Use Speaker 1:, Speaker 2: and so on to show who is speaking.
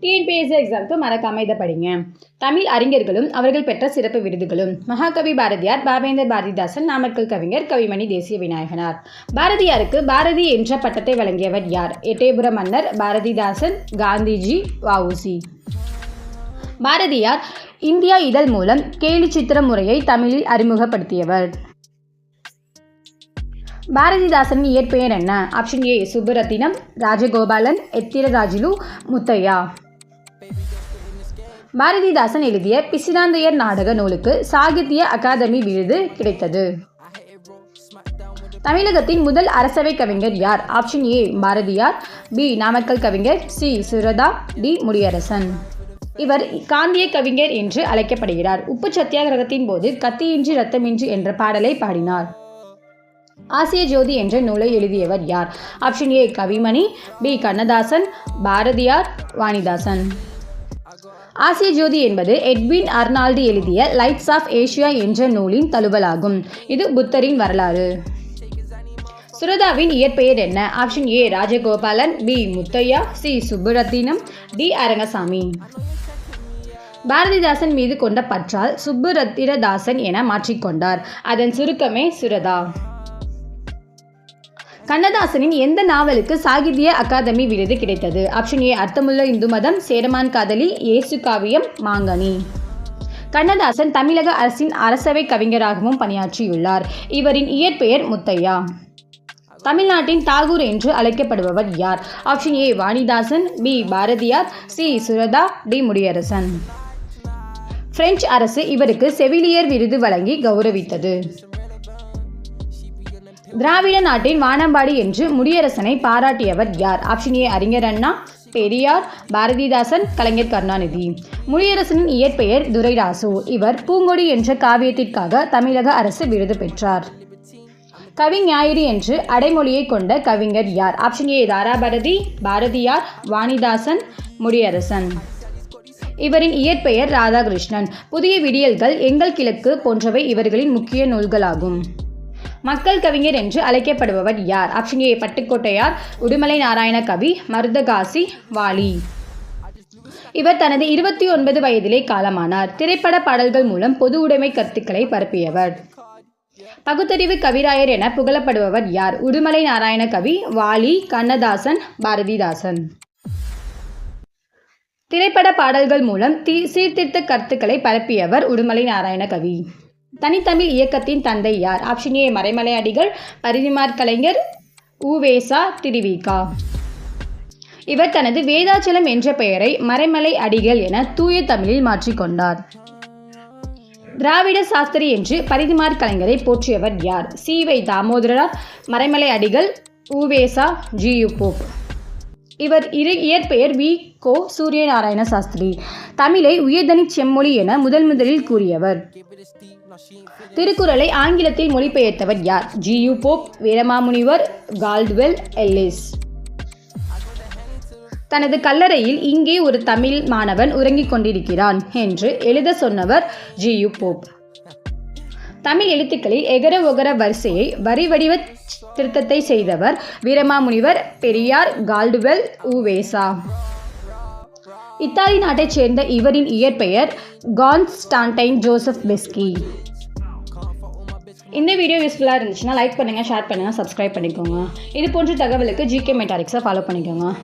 Speaker 1: TNPSC எக்ஸாமுக்கு மறக்காம இதை படிங்க. தமிழ் அறிஞர்களும் அவர்கள் பெற்ற சிறப்பு விருதுகளும். மகாகவி பாரதியார், பாவேந்தர் பாரதிதாசன், நாமக்கல் கவிஞர், கவிமணி தேசிய விநாயகனார். பாரதியாருக்கு பாரதி என்ற பட்டத்தை வழங்கியவர் யார்? எட்டயபுர மன்னர், பாரதிதாசன், காந்திஜி, வ.உ.சி. பாரதியார் இந்தியா இதழ் மூலம் கேலி சித்திர முறையை தமிழில் அறிமுகப்படுத்தியவர். பாரதிதாசனின் இயற்பெயர் என்ன? Option A Subburathinam, Rajagopalan, Ethirajulu, Muthaiya. பாரதிதாசன் எழுதிய பிசிராந்தையர் நாடக நூலுக்கு சாகித்ய அகாதமி விருது கிடைத்தது. தமிழகத்தின் முதல் அரசவை கவிஞர் யார்? Option A Bharathiyar, B Namakkal கவிஞர், சி சுரதா, டி முடியரசன். இவர் காந்திய கவிஞர் என்று அழைக்கப்படுகிறார். உப்பு சத்தியாகிரகத்தின் போது கத்தியின்றி ரத்தமின்றி என்ற பாடலை பாடினார். ஆசிய ஜோதி என்ற நூலை எழுதியவர் யார்? Option A Kavimani, B Kannadasan, Bharathiyar, Vanidasan. Asiya Jothi என்பது எட்வின் அர்னால்டு எழுதிய லைட்ஸ் ஆஃப் ஏஷியா என்ற நூலின் தழுவலாகும். இது புத்தரின் வரலாறு. சுரதாவின் இயற்பெயர் என்ன? Option A Rajagopalan, B Muthaiya, C Subburathinam, D Arangasamy. Bharathidasan மீது கொண்ட பற்றால் சுப்புரத்திரதாசன் என மாற்றிக்கொண்டார். அதன் சுருக்கமே சுரதா. கண்ணதாசனின் எந்த நாவலுக்கு சாகித்ய அகாதமி விருது கிடைத்தது? ஆப்ஷன் ஏ அர்த்தமுள்ள இந்து மதம், சேரமான் காதலி, இயேசு காவியம், மாங்கனி. கண்ணதாசன் தமிழக அரசின் அரசவை கவிஞராகவும் பணியாற்றியுள்ளார். இவரின் இயற்பெயர் முத்தையா. தமிழ்நாட்டின் தாகூர் என்று அழைக்கப்படுபவர் யார்? Option A Vanidasan, B Bharathiyar, C Suratha, D Mudiyarasan. French அரசு இவருக்கு செவிலியர் விருது வழங்கி கௌரவித்தது. திராவிட நாட்டின் வானம்பாடி என்று முடியரசனை பாராட்டியவர் யார்? ஆப்ஷன் ஏ அறிஞர் அண்ணா, பெரியார், பாரதிதாசன், கலைஞர் கருணாநிதி. முடியரசனின் இயற்பெயர் துரைராசு. இவர் பூங்கொடி என்ற காவியத்திற்காக தமிழக அரசு விருது பெற்றார். கவிஞாயிறு என்று அடைமொழியை கொண்ட கவிஞர் யார்? ஆப்ஷன் ஏ தாராபாரதி, பாரதியார், வாணிதாசன், முடியரசன். இவரின் இயற்பெயர் ராதாகிருஷ்ணன். புதிய விடியல்கள், எங்கள் கிழக்கு போன்றவை இவர்களின் முக்கிய நூல்களாகும். மக்கள் கவிஞர் என்று அழைக்கப்படுபவர் யார்? ஆப்ஷன் ஏ பட்டுக்கோட்டையார், உடுமலை நாராயண கவி, மருதகாசி, வாலி. இவர் தனது 29 வயதிலே காலமானார். திரைப்பட பாடல்கள் மூலம் பொது உடைமை கருத்துக்களை பரப்பியவர். பகுத்தறிவு கவிராயர் என புகழப்படுபவர் யார்? உடுமலை நாராயண கவி, வாலி, கண்ணதாசன், பாரதிதாசன். திரைப்பட பாடல்கள் மூலம் சீர்திருத்த கருத்துக்களை பரப்பியவர் உடுமலை நாராயண கவி. தனித்தமிழ் இயக்கத்தின் தந்தை யார்? ஆப்ஷன் ஏ மறைமலை அடிகள், பரிதிமாற் கலைஞர், உ.வே.சா, திருவிக. இவர் தனது வேதாச்சலம் என்ற பெயரை மறைமலை அடிகள் என தூய தமிழில் மாற்றிக்கொண்டார். திராவிட சாஸ்திரி என்று பரிதிமாற் கலைஞரை போற்றியவர் யார்? சி.வை. தாமோதரனார், மறைமலை அடிகள், உ.வே.சா, ஜி.யு. போப். இவர் இயற்பெயர் வி. கோ. சூரியநாராயண சாஸ்திரி. தமிழை உயர்தனி செம்மொழி என முதலில் கூறியவர். திருக்குறளை ஆங்கிலத்தில் மொழிபெயர்த்தவர் யார்? G U. Pope, Veeramamunivar, Caldwell, Ellis. தனது கல்லறையில் இங்கே ஒரு தமிழ் மாணவன் உறங்கிக் கொண்டிருக்கிறான் என்று எழுத சொன்னவர் ஜி.யு. போப். தமிழ் எழுத்துக்களில் எகர ஒகர வரிசையை வரி வடிவ திருத்தத்தை செய்தவர் வீரமாமுனிவர், பெரியார், கால்டுவெல், உ.வே.சா. இத்தாலி நாட்டைச் சேர்ந்த இவரின் இயற்பெயர் கான்ஸ்டான்டைன் ஜோசப் பெஸ்கி. இந்த வீடியோ யூஸ்ஃபுல்லாக இருந்துச்சுன்னா லைக் பண்ணுங்கள், ஷேர் பண்ணுங்கள், சப்ஸ்கிரைப் பண்ணிக்கோங்க. இது போன்ற தகவலுக்கு ஜிகே மெட்டாரிக்ஸை ஃபாலோ பண்ணிக்கோங்க.